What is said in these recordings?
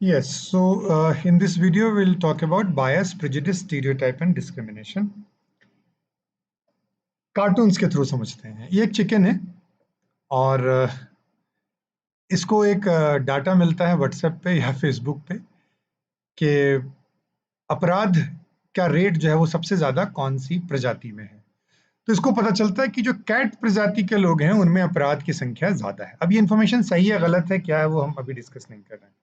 Yes, so in this video, we'll talk about bias, prejudice, stereotype and discrimination. Cartoons के through समझते हैं। ये एक चिकन है और इसको एक डाटा मिलता है व्हाट्सएप पे या फेसबुक पे कि अपराध का रेट जो है वो सबसे ज़्यादा कौन सी प्रजाति में है। तो इसको पता चलता है कि जो कैट प्रजाति के लोग हैं उनमें अपराध की संख्या ज़्यादा है। अब ये इन्फॉर्मेशन सही है गलत है क्या है वो हम अभी डिस्कस नहीं कर रहे हैं।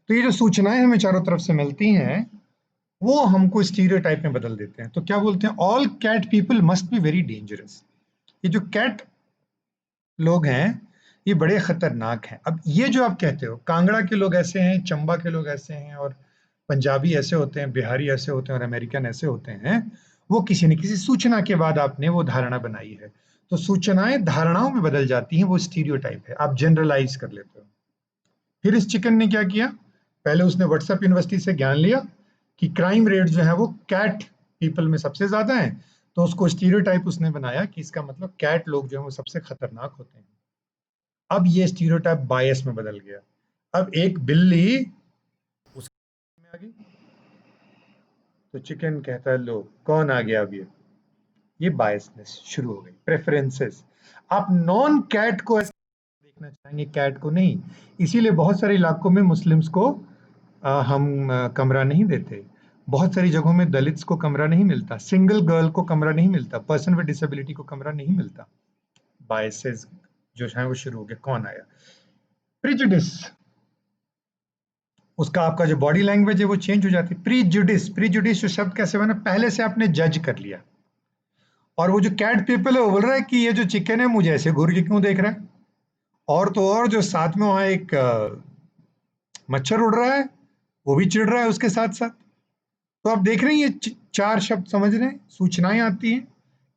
तो ये जो सूचनाएं हमें चारों तरफ से मिलती हैं वो हमको स्टीरियोटाइप में बदल देते हैं। तो क्या बोलते हैं, all cat people must be very dangerous. ये जो कैट लोग हैं ये बड़े खतरनाक हैं। अब ये जो आप कहते हो कांगड़ा के लोग ऐसे हैं, चंबा के लोग ऐसे हैं और पंजाबी ऐसे होते हैं, बिहारी ऐसे होते हैं और अमेरिकन ऐसे होते हैं, वो किसी न किसी सूचना के बाद आपने वो धारणा बनाई है। तो सूचनाएं धारणाओं में बदल जाती हैं, वो स्टीरियोटाइप है, आप जनरलाइज कर लेते हो। फिर इस चिकन ने क्या किया, पहले उसने व्हाट्सएप यूनिवर्सिटी से ज्ञान लिया कि क्राइम रेट जो है वो कैट पीपल में सबसे ज्यादा है, तो उसको स्टीरियोटाइप उसने बनाया कि इसका मतलब कैट लोग जो है वो सबसे खतरनाक होते हैं। अब ये स्टीरियोटाइप बायस में बदल गया। अब एक बिल्ली उसके में आ गई तो चिकन कहता है लो कौन आ गया। अब ये बायसनेस शुरू हो गई, प्रेफरेंसेस। आप नॉन कैट को ऐसे देखना चाहेंगे, कैट को नहीं। इसीलिए बहुत सारे इलाकों में मुस्लिम्स को हम कमरा नहीं देते। बहुत सारी जगहों में दलित्स को कमरा नहीं मिलता, सिंगल गर्ल को कमरा नहीं मिलता, पर्सन विद डिसेबिलिटी को कमरा नहीं मिलता। बायसेस जो है वो शुरू हो गया। कौन आया? प्रिजुडिस। उसका आपका जो बॉडी लैंग्वेज है वो चेंज हो जाती है। प्रीजुडिस, प्रीजुडिस जो शब्द कैसे बना, पहले से आपने जज कर लिया। और वो जो कैट पीपल है वो बोल रहा है कि ये जो चिकन है मुझे ऐसे घूर के क्यों देख रहा है। और तो और जो साथ में वहां एक मच्छर उड़ रहा है वो भी चिढ़ रहा है उसके साथ साथ। तो आप देख रहे हैं ये चार शब्द समझ रहे हैं, सूचनाएं आती हैं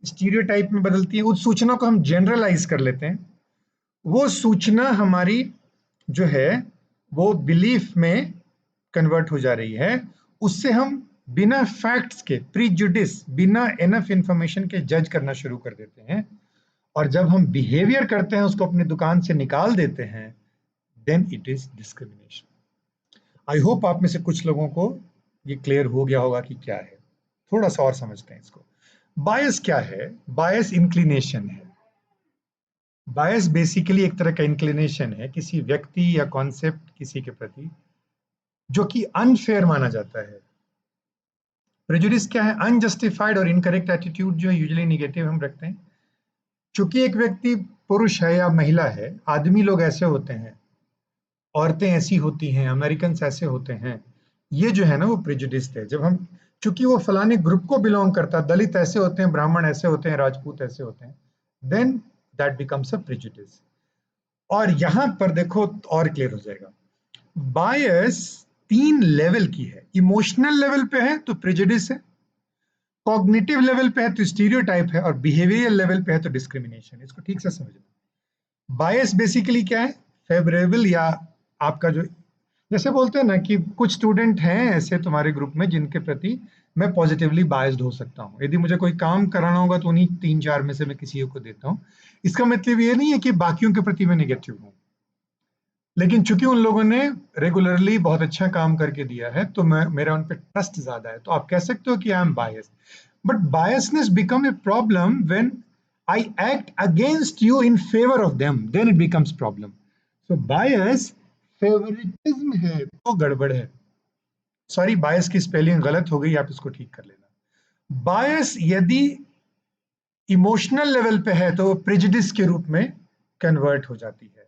स्टीरियोटाइप में बदलती हैं, उस सूचना को हम जनरलाइज कर लेते हैं। वो सूचना हमारी जो है वो बिलीफ में कन्वर्ट हो जा रही है। उससे हम बिना फैक्ट्स के, प्रीजुडिस, बिना एनफ इंफॉर्मेशन के जज करना शुरू कर देते हैं। और जब हम बिहेवियर करते हैं उसको अपनी दुकान से निकाल देते हैं, then it is discrimination. I hope आप में से कुछ लोगों को ये क्लियर हो गया होगा कि क्या है। थोड़ा सा और समझते हैं इसको। बायस क्या है? बायस इंक्लिनेशन है। बायस बेसिकली एक तरह का इंक्लिनेशन है किसी व्यक्ति या कॉन्सेप्ट किसी के प्रति जो कि अनफेयर माना जाता है। प्रेजुडिस क्या है? अनजस्टिफाइड और इनकरेक्ट एटीट्यूड जो यूजुअली निगेटिव हम रखते हैं। चूंकि एक व्यक्ति पुरुष है या महिला है, आदमी लोग ऐसे होते हैं, औरतें ऐसी होती हैं, अमेरिकन ऐसे होते हैं, ये जो है ना वो प्रेजुडिस है। जब हम, चूंकि वो फलाने ग्रुप को बिलोंग करता है, दलित ऐसे होते हैं, ब्राह्मण ऐसे होते हैं, राजपूत ऐसे होते हैं, then that becomes a prejudice. और यहां पर देखो और क्लियर हो जाएगा। बायस तीन लेवल की है। इमोशनल लेवल पे है तो प्रेजुडिस है, कॉग्निटिव लेवल पे है तो स्टीरियोटाइप है, और बिहेवियरल लेवल पे है तो डिस्क्रिमिनेशन। इसको ठीक से समझना। बायस बेसिकली क्या है? फेवरेबल या आपका जो, जैसे बोलते हैं ना कि कुछ स्टूडेंट हैं ऐसे तुम्हारे ग्रुप में जिनके प्रति मैं पॉजिटिवली बायस्ड हो सकता हूँ। यदि मुझे कोई काम कराना होगा तो उन्हीं तीन चार में से मैं किसी को देता हूँ। इसका मतलब ये नहीं है कि बाकियों के प्रति मैं निगेटिव हूँ, लेकिन चूंकि उन लोगों ने रेगुलरली बहुत अच्छा काम करके दिया है तो मैं, मेरा उन पर ट्रस्ट ज्यादा है, तो आप कह सकते हो कि I am biased. But biasness become a problem when I act against you in favour of them, then it becomes problem. So bias favouritism है तो गड़बड़ है। सॉरी, बायस की स्पेलिंग गलत हो गई, आप इसको ठीक कर लेना। बायस यदि इमोशनल लेवल पे है तो वो प्रेजुडिस के रूप में कन्वर्ट हो जाती है।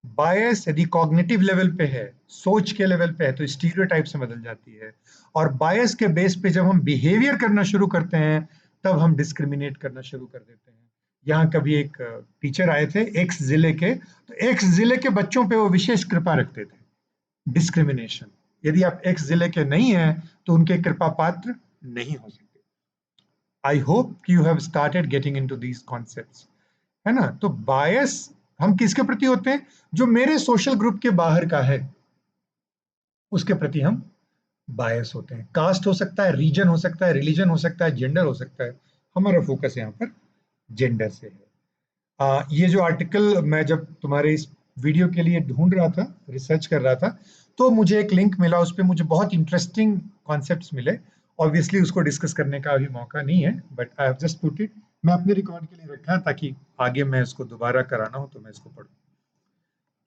बायस यदि कॉग्निटिव लेवल पे है, सोच के लेवल पे है, तो स्टीरियोटाइप से बदल जाती है। और बायस के बेस पे जब हम बिहेवियर करना शुरू करते हैं तब हम डिस्क्रिमिनेट करना शुरू कर देते हैं। यहाँ कभी एक टीचर आए थे एक्स जिले के, तो एक्स जिले के बच्चों पे वो विशेष कृपा रखते थे। डिस्क्रिमिनेशन। यदि आप एक्स जिले के नहीं हैं तो उनके कृपा पात्र नहीं हो सकते। आई hope you have started getting into these concepts, है ना। तो बायस हम किसके प्रति होते हैं? जो मेरे सोशल ग्रुप के बाहर का है उसके प्रति हम बायस होते हैं। कास्ट हो सकता है, रीजन हो सकता है, रिलीजन हो सकता है, जेंडर हो सकता है। हमारा फोकस यहाँ पर जेंडर से है। ये जो आर्टिकल मैं जब तुम्हारे इस वीडियो के लिए ढूंढ रहा था, रिसर्च कर रहा था, तो मुझे एक लिंक मिला, उस पर मुझे बहुत इंटरेस्टिंग कॉन्सेप्ट्स मिले। ऑब्वियसली उसको डिस्कस करने का अभी मौका नहीं है, but I have just put it, मैं अपने रिकॉर्ड के लिए रखा है ताकि आगे मैं इसको दोबारा कराना हो तो मैं इसको पढूं।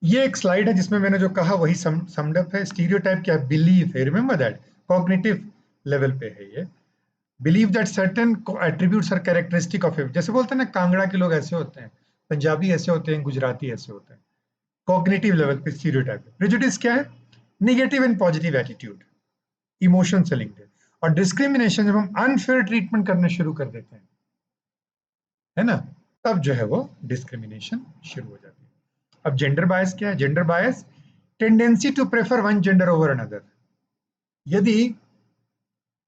ये एक स्लाइड है जिसमें मैंने जो कहा वही समड अप है। स्टीरियोटाइप क्या, बिलीफ है, रिमेंबर दैट, कॉग्निटिव लेवल पे है ये। Believe that certain attributes are characteristic of, जैसे बोलते हैं ना कांगड़ा के लोग ऐसे होते हैं, पंजाबी ऐसे होते हैं, गुजराती ऐसे होते हैं। कॉग्निटिव लेवल पे स्टीरियोटाइप है। प्रेजुडिस क्या है, negative and positive attitude, emotion से लिंक्ड है। और डिस्क्रिमिनेशन जब हम अनफेयर ट्रीटमेंट करना शुरू कर देते हैं, है ना, तब जो है वो डिस्क्रिमिनेशन शुरू हो जाती है। अब जेंडर बायस क्या है, gender bias tendency to prefer one gender over another. यदि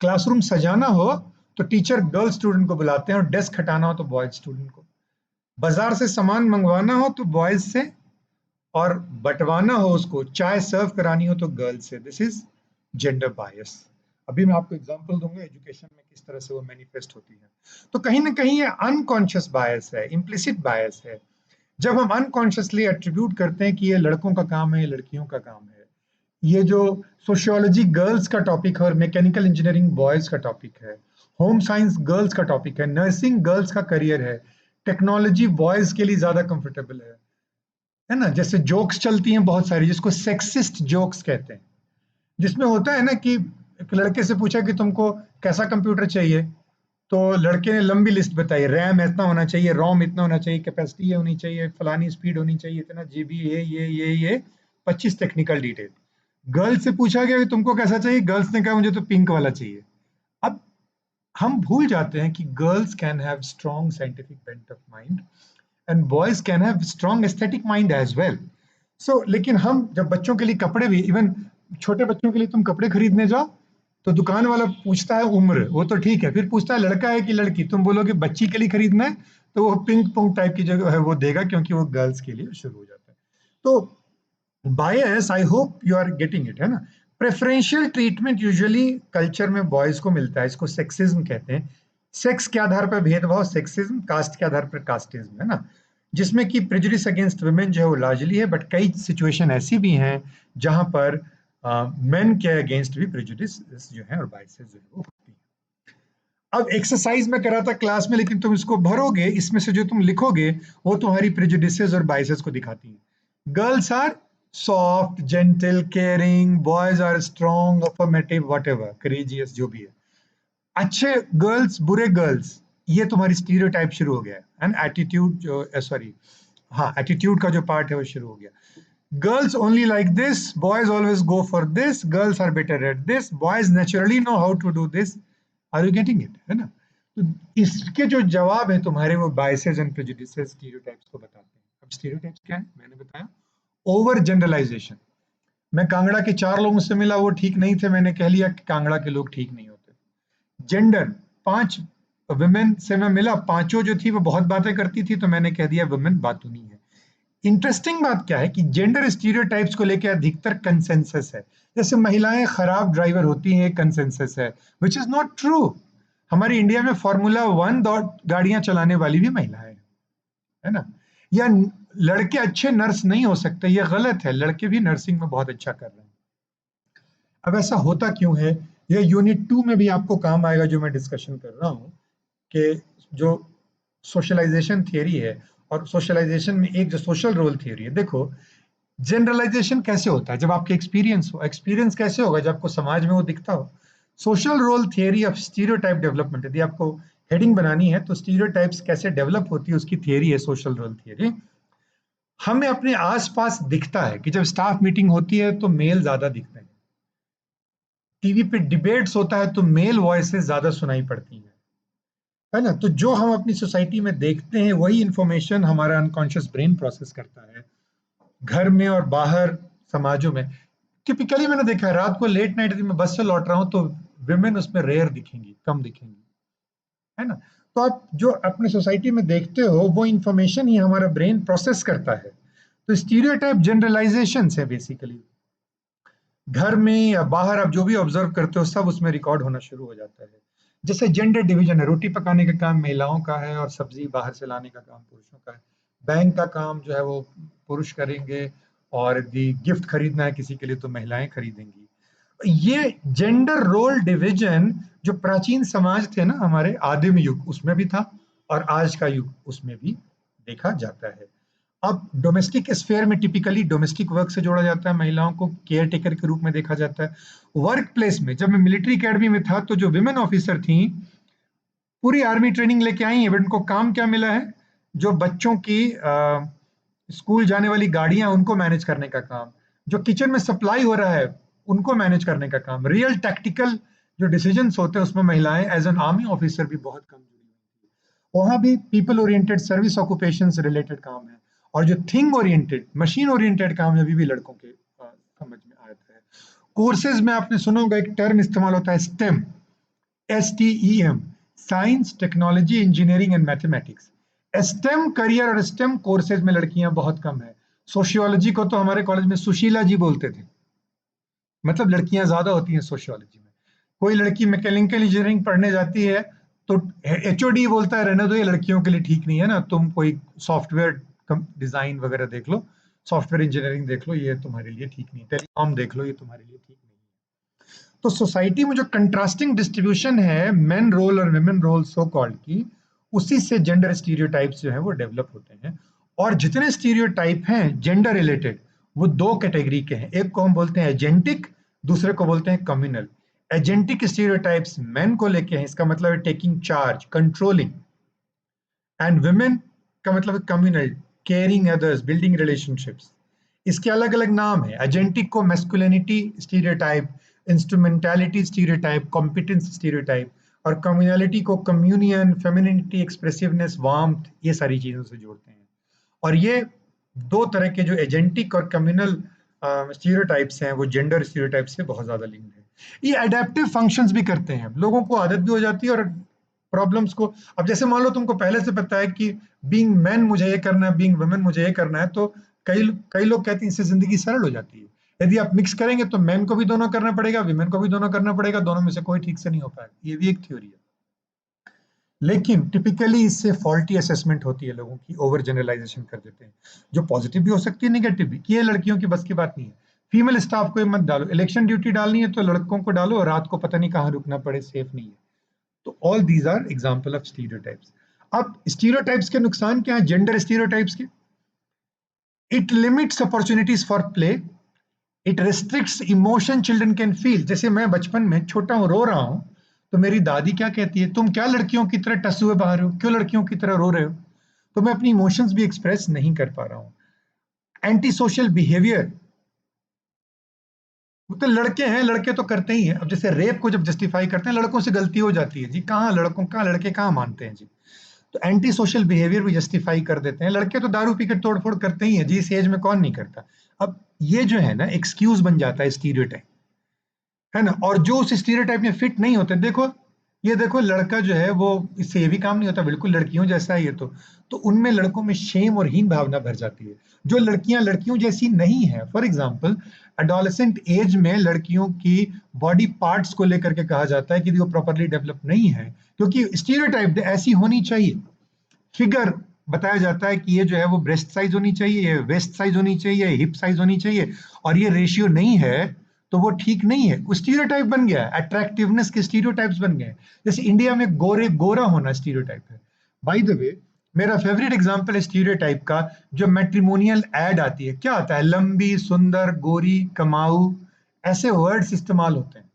क्लासरूम सजाना हो तो टीचर गर्ल स्टूडेंट को बुलाते हैं, और डेस्क हटाना हो तो बॉयज स्टूडेंट को। बाजार से सामान मंगवाना हो तो बॉयज से, और बंटवाना हो, उसको चाय सर्व करानी हो तो गर्ल्स से। This is gender bias. अभी मैं आपको एग्जांपल दूंगा एजुकेशन में किस तरह से वो मैनिफेस्ट होती है। तो कहीं ना कहीं ये अनकॉन्शियस बायस है, इम्प्लिसिट बायस है, जब हम अनकॉन्शियसली एट्रीब्यूट करते हैं कि ये लड़कों का काम है, ये लड़कियों का काम है। ये जो सोशियोलॉजी गर्ल्स का टॉपिक है और मैकेनिकल इंजीनियरिंग बॉयज का टॉपिक है, होम साइंस गर्ल्स का टॉपिक है, नर्सिंग गर्ल्स का करियर है, टेक्नोलॉजी बॉयज के लिए ज्यादा कंफर्टेबल है ना। जैसे जोक्स चलती हैं बहुत सारी जिसको सेक्सिस्ट जोक्स कहते हैं, जिसमें होता है ना कि एक लड़के से पूछा कि तुमको कैसा कंप्यूटर चाहिए, तो लड़के ने लंबी लिस्ट बताई, रैम इतना होना चाहिए, रोम इतना होना चाहिए, कैपेसिटी ये होनी चाहिए, फलानी स्पीड होनी चाहिए, इतना जीबी, ये 25 टेक्निकल डिटेल। गर्ल्स से पूछा गया कि तुमको कैसा चाहिए, गर्ल्स ने कहा मुझे तो पिंक वाला चाहिए। अब हम भूल जाते हैं कि girls can have strong scientific bent of mind and boys can have strong aesthetic mind as well. So लेकिन हम जब बच्चों के लिए कपड़े भी, इवन छोटे बच्चों के लिए तुम कपड़े खरीदने जाओ तो दुकान वाला पूछता है उम्र, वो तो ठीक है, फिर पूछता है लड़का है कि लड़की, तुम बोलोगे बच्ची के लिए खरीदना है तो वो पिंक पोंक टाइप की जगह है वो देगा, क्योंकि वो गर्ल्स के लिए शुरू हो जाता है। तो bias, I hope you are getting it, है ना। प्रेफरेंशियल ट्रीटमेंट यूजुअली कल्चर में बॉयज को मिलता है, इसको सेक्सिज्म कहते हैं। सेक्स के आधार पर भेदभाव सेक्सिज्म, कास्ट के आधार पर कास्टिज्म, है ना, जिसमें कि प्रेजुडिस अगेंस्ट वुमेन जो है वो लार्जली है, बट कई सिचुएशन ऐसी भी हैं जहां पर मेन के अगेंस्ट भी प्रेजुडिस जो है और बायसेस जो है वो होती है। अब एक्सरसाइज में करा था क्लास में, लेकिन तुम इसको भरोगे, इसमें से जो तुम लिखोगे वो तुम्हारी प्रेजुडिसेस और बायसेस को दिखाती है। Girls are soft, gentle, caring, boys are strong, affirmative, whatever, courageous, जो भी है। अच्छे गर्ल्स, बुरे गर्ल्स, ये तुम्हारी स्टीरियोटाइप शुरू हो गया है। एंड एटीट्यूड जो, सॉरी, हाँ, एटीट्यूड का जो पार्ट है वो शुरू हो गया। Girls only like this, boys always go for this, girls are better at this, boys naturally know how to do this. Are you getting it, है ना। तो इसके जो जवाब है तुम्हारे, वो बायसेस एंड प्रेजुडिसेस स्टीरियोटाइप्स को बताते हैं। अब स्टीरियोटाइप्स क्या है, मैंने बताया, ओवर जनरलाइजेशन। मैं कांगड़ा के 4 लोगों से मिला, वो ठीक नहीं थे, मैंने कह लिया कि कांगड़ा के लोग ठीक नहीं होते। जेंडर, 5 वुमेन से मैं मिला, पांचों जो थी वो बहुत बातें करती थी, तो मैंने कह दिया वुमेन बातूनी है। इंटरेस्टिंग बात क्या है कि जेंडर स्टीरियोटाइप्स को लेकर अधिकतर कंसेंसस है। जैसे महिलाएं खराब ड्राइवर होती हैं, कंसेंसस है, विच इज नॉट ट्रू। हमारी इंडिया में फार्मूला 1 गाड़ियां चलाने वाली भी महिलाएं हैं, है ना। या लड़के अच्छे नर्स नहीं हो सकते, ये गलत है, लड़के भी नर्सिंग में बहुत अच्छा कर रहे हैं। अब ऐसा होता क्यों है, ये यूनिट 2 में भी आपको काम आएगा जो मैं डिस्कशन कर रहा हूं, कि जो सोशलाइजेशन थियरी है, और सोशलाइजेशन में एक जो सोशल रोल थियरी है। देखो, जनरलाइजेशन कैसे होता है, जब आपके एक्सपीरियंस हो। एक्सपीरियंस कैसे होगा, जब आपको समाज में वो दिखता हो। Social role theory of stereotype development, यदि आपको हेडिंग बनानी है तो स्टीरियोटाइप्स कैसे डेवलप होती है उसकी थियरी है सोशल रोल थियरी। हमें अपने आसपास दिखता है कि जब स्टाफ मीटिंग होती है तो मेल ज्यादा दिखते हैं, टीवी पे डिबेट्स होता है तो मेल वॉइसेस ज्यादा सुनाई पड़ती हैं, है ना। तो जो हम अपनी सोसाइटी में देखते हैं वही इंफॉर्मेशन हमारा अनकॉन्शियस ब्रेन प्रोसेस करता है, घर में और बाहर समाजों में। टिपिकली मैंने देखा है, रात को लेट नाइट यदि मैं बस से लौट रहा हूं तो विमेन उसमें रेयर दिखेंगी, कम दिखेंगी, है ना। तो आप जो अपने सोसाइटी में देखते हो वो इंफॉर्मेशन ही हमारा ब्रेन प्रोसेस करता है। तो स्टीरियोटाइप जनरलाइजेशन है बेसिकली, घर में या बाहर आप जो भी ऑब्जर्व करते हो सब उसमें रिकॉर्ड होना शुरू हो जाता है। जैसे जेंडर डिवीजन है, रोटी पकाने का काम महिलाओं का है और सब्जी बाहर से लाने का काम पुरुषों का है। बैंक का काम जो है वो पुरुष करेंगे, और यदि गिफ्ट खरीदना है किसी के लिए तो महिलाएं खरीदेंगी। ये जेंडर रोल डिवीजन जो प्राचीन समाज थे ना हमारे आदिम युग उसमें भी था, और आज का युग उसमें भी देखा जाता है। अब डोमेस्टिक स्फेयर में टिपिकली डोमेस्टिक वर्क से जोड़ा जाता है, महिलाओं को केयर टेकर के रूप में देखा जाता है। वर्क प्लेस में जब मैं मिलिट्री एकेडमी में था तो जो विमेन ऑफिसर थी पूरी आर्मी ट्रेनिंग लेके आई है, बट उनको काम क्या मिला है, जो बच्चों की स्कूल जाने वाली गाड़ियां उनको मैनेज करने का काम, जो किचन में सप्लाई हो रहा है उनको मैनेज करने का काम, रियल टैक्टिकल जो डिसीजंस होते हैं उसमें महिलाएं एज एन आर्मी ऑफिसर भी बहुत कम जुड़ी हुई थी। वहां भी पीपल ओरिएंटेड सर्विस ऑक्यूपेशन से रिलेटेड काम है, और जो थिंग ओरिएंटेड मशीन ओरिएंटेड काम है अभी भी लड़कों के समझ में आता है। कोर्सेज में आपने सुना होगा एक टर्म इस्तेमाल होता है stem, STEM, science technology engineering and mathematics. Stem career और स्टेम कोर्सेज में लड़कियां बहुत कम है। सोशियोलॉजी को तो हमारे कॉलेज में सुशीला जी बोलते थे, मतलब लड़कियां ज्यादा होती हैं सोशियोलॉजी में। कोई लड़की मैकेनिकल इंजीनियरिंग पढ़ने जाती है तो HOD बोलता है रहने दो ये लड़कियों के लिए ठीक नहीं है ना, तुम कोई सॉफ्टवेयर डिजाइन वगैरह देख लो, सॉफ्टवेयर इंजीनियरिंग देख लो, ये तुम्हारे लिए ठीक नहीं, टेलीकॉम देख लो, ये तुम्हारे लिए ठीक नहीं। तो सोसाइटी में जो कंट्रास्टिंग डिस्ट्रीब्यूशन है मेन रोल और वुमेन रोल सो कॉल्ड की, उसी से जेंडर स्टीरियोटाइप्स जो है वो डेवलप होते हैं। और जितने स्टीरियोटाइप हैं जेंडर रिलेटेड वो दो कैटेगरी के हैं, एक को हम बोलते हैं एजेंटिक, दूसरे को बोलते हैं कम्युनल। एजेंटिक स्टीरियोटाइप्स मेन को लेके हैं, इसका मतलब है taking charge, controlling, and women का मतलब है communal, caring others, building relationships. इसके अलग अलग नाम है, एजेंटिक को masculinity stereotype, instrumentality stereotype, competence stereotype, और कम्युनलिटी को कम्युनियन, फेमिनिटी, एक्सप्रेसिवनेस, वार्मथ, ये सारी चीजों से जोड़ते हैं। और ये दो तरह के जो एजेंटिक और कम्युनल स्टीरियोटाइप्स हैं वो जेंडर स्टीरियोटाइप से बहुत ज्यादा लिंक्ड है। ये अडेप्टिव फंक्शंस भी करते हैं, लोगों को आदत भी हो जाती है और प्रॉब्लम्स को, अब जैसे मान लो तुमको पहले से पता है कि बीइंग मैन मुझे ये करना है, बीइंग वुमेन मुझे ये करना है, तो कई कई लोग कहते हैं इससे जिंदगी सरल हो जाती है। यदि आप मिक्स करेंगे तो मैन को भी दोनों करना पड़ेगा, वुमेन को भी दोनों करना पड़ेगा, दोनों में से कोई ठीक से नहीं हो पाएगा, ये भी एक थ्योरी है। लेकिन टिपिकली इससे फॉल्टी असेसमेंट होती है, लोगों की ओवर जनरलाइजेशन कर देते हैं, जो पॉजिटिव भी हो सकती है नेगेटिव भी, कि ये लड़कियों की बस की बात नहीं है। फीमेल स्टाफ को मत डालो, इलेक्शन ड्यूटी डालनी है तो लड़कों को डालो और रात को पता नहीं कहाँ रुकना पड़े, सेफ नहीं है। तो all these are example of stereotypes. अब स्टीरियोटाइप्स के नुकसान क्या है जेंडर स्टीरियोटाइप्स के? It limits opportunities for play, it restricts emotion children can feel. जैसे मैं बचपन में छोटा हूँ, रो रहा हूँ, तो मेरी दादी क्या कहती है, तुम क्या लड़कियों की तरह टस हुए बाहर हो, क्यों लड़कियों की तरह रो रहे हो? तो मैं अपनी इमोशंस भी एक्सप्रेस नहीं कर पा रहा हूँ। एंटी सोशल बिहेवियर, तो लड़के हैं, लड़के तो करते ही हैं। अब जैसे रेप को जब जस्टिफाई करते हैं लड़कों से गलती हो जाती है जी, कहाँ लड़कों का, लड़के कहाँ मानते हैं जी, तो एंटी सोशल बिहेवियर भी जस्टिफाई कर देते हैं। लड़के तो दारू पी के तोड़फोड़ करते ही हैं जी, इस एज में कौन नहीं करता। अब ये जो है ना एक्सक्यूज बन जाता है स्टीरियोटाइप, है ना। और जो उस स्टीरियोटाइप में फिट नहीं होते, देखो ये देखो लड़का जो है वो, इससे ये भी काम नहीं होता बिल्कुल लड़कियों जैसा है ये, तो उनमें लड़कों में शेम और हीन भावना भर जाती है। जो लड़कियां लड़कियों जैसी नहीं है, फॉर एग्जाम्पल एडोलेसेंट एज में लड़कियों की बॉडी पार्ट्स को लेकर के कहा जाता है कि वो प्रॉपरली डेवलप नहीं है, क्योंकि स्टीरियोटाइप ऐसी होनी चाहिए। फिगर बताया जाता है कि ये जो है वो ब्रेस्ट साइज होनी चाहिए, ये वेस्ट साइज होनी चाहिए, हिप साइज होनी चाहिए, और ये रेशियो नहीं है तो वो ठीक नहीं है। वो स्टीरियोटाइप बन गया है, अट्रैक्टिवनेस के स्टीरियोटाइप्स बन गए। जैसे इंडिया में गोरे गोरा होना स्टीरियोटाइप है। बाय द वे, मेरा फेवरेट एग्जांपल है स्टीरियोटाइप का, जो मैट्रिमोनियल एड आती है, क्या आता है, लंबी, सुंदर, गोरी, कमाऊ, ऐसे वर्ड्स इस्तेमाल होते हैं।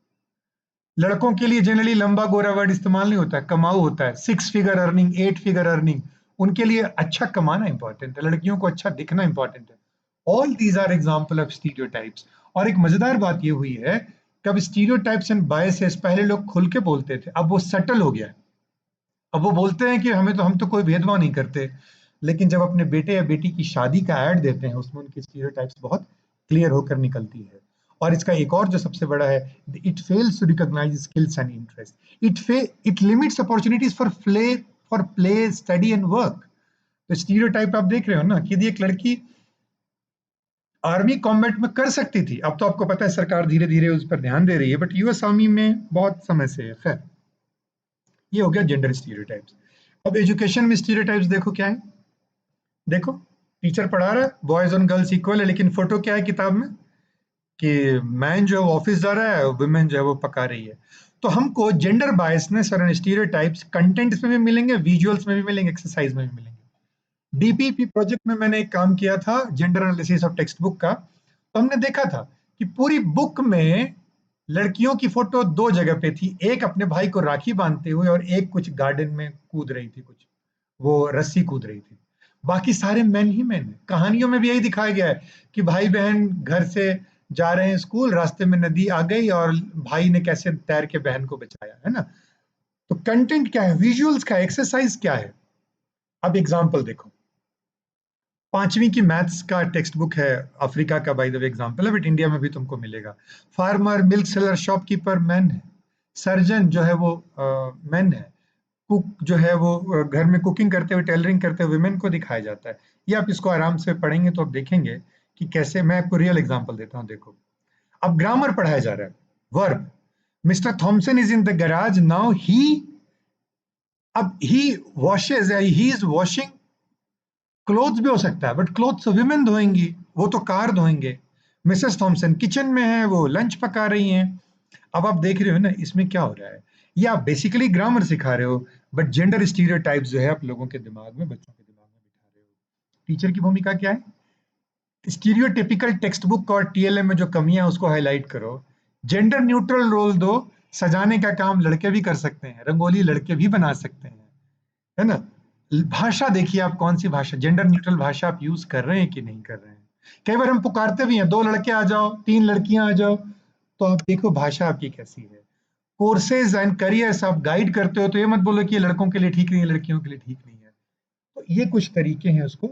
लड़कों के लिए जनरली लंबा गोरा वर्ड इस्तेमाल नहीं होता है, कमाऊ होता है, 6 फिगर अर्निंग, 8 फिगर अर्निंग। उनके लिए अच्छा कमाना इंपॉर्टेंट है, लड़कियों को अच्छा दिखना इंपॉर्टेंट है। All these are example of stereotypes. और एक मजेदार बात ये हुई है, कब स्टीरियोटाइप्स एंड बायसेस पहले लोग खुल के बोलते थे, अब वो सटल हो गया है। अब वो बोलते हैं कि हम तो कोई भेदभाव नहीं करते, लेकिन जब अपने बेटे या बेटी की शादी का ऐड देते हैं उसमें उनकी स्टीरियोटाइप्स बहुत क्लियर होकर निकलती है। और इसका एक और जो सबसे बड़ा है, it fails to recognise skills and interest, it limits opportunities for play study and work. तो स्टीरियोटाइप आप देख रहे हो ना कि यदि एक लड़की आर्मी कॉम्बैट में कर सकती थी, अब तो आपको पता है सरकार धीरे धीरे उस पर ध्यान दे रही है, बट यूएस आर्मी में बहुत समय से है। खैर, ये हो गया जेंडर स्टीरियोटाइप्स। अब एजुकेशन में स्टीरियोटाइप्स देखो क्या है, देखो टीचर पढ़ा रहा है, बॉयज और गर्ल्स इक्वल है, लेकिन फोटो क्या है किताब में कि मैन जो है वो ऑफिस जा रहा है, वुमेन जो है वो पका रही है। तो हमको जेंडर बायसनेस और स्टीरियोटाइप्स कंटेंट्स में भी मिलेंगे, विजुअल्स में भी मिलेंगे, एक्सरसाइज में भी मिलेंगे। डीपीपी प्रोजेक्ट में मैंने एक काम किया था, gender analysis of text book का। तो हमने देखा था कि पूरी बुक में लड़कियों की फोटो दो जगह पे थी, एक अपने भाई को राखी बांधते हुए और एक कुछ गार्डन में कूद रही थी, कुछ वो रस्सी कूद रही थी। बाकी सारे मैन ही मैन है। कहानियों में भी यही दिखाया गया है कि भाई बहन घर से जा रहे हैं स्कूल, रास्ते में नदी आ गई और भाई ने कैसे तैर के बहन को बचाया, है ना। तो कंटेंट क्या है, विजुअल्स क्या है, एक्सरसाइज क्या है। अब एग्जाम्पल देखो, 5वीं की मैथ्स का टेक्स्ट बुक है, अफ्रीका का बाय द वे एग्जांपल है, बट इंडिया में भी तुमको मिलेगा। Farmer, milk seller, shopkeeper man है, सर्जन जो है वो मैन है, कुक जो है वो घर में कुकिंग करते हुए, टेलरिंग करते हुए वुमेन को दिखाया जाता है। ये आप इसको आराम से पढ़ेंगे तो आप देखेंगे कि कैसे। मैं आपको रियल एग्जांपल देता हूँ, देखो। अब ग्रामर पढ़ाया जा रहा है, verb, mister Thomson is in the garage now he, अब he washes, he is washing clothes भी हो सकता है, बट क्लोथ्स विमेन धोएंगी, वो तो कार धोएंगे। मिसेस थॉमसन किचन में है, वो लंच पका रही हैं। अब आप देख रहे हो ना इसमें क्या हो रहा है, ये आप बेसिकली ग्रामर सिखा रहे हो, बट जेंडर स्टीरियोटाइप्स जो है आप लोगों के दिमाग में, बच्चों के दिमाग में बिठा रहे हो। टीचर की भूमिका क्या है, स्टीरियोटिपिकल टेक्स्ट बुक और टीएलएम में जो कमियां हैं उसको हाईलाइट करो, जेंडर न्यूट्रल रोल दो। सजाने का काम लड़के भी कर सकते हैं, रंगोली लड़के भी बना सकते हैं, है ना। भाषा देखिए आप, कौन सी भाषा, जेंडर न्यूट्रल भाषा आप यूज कर रहे हैं कि नहीं कर रहे हैं। कई बार हम पुकारते भी हैं, 2 लड़के आ जाओ, 3 लड़कियां आ जाओ, तो आप देखो भाषा आपकी कैसी है। कोर्सेज एंड करियर्स आप गाइड करते हो, तो ये मत बोलो कि ये लड़कों के लिए ठीक नहीं है, लड़कियों के लिए ठीक नहीं है। तो ये कुछ तरीके हैं उसको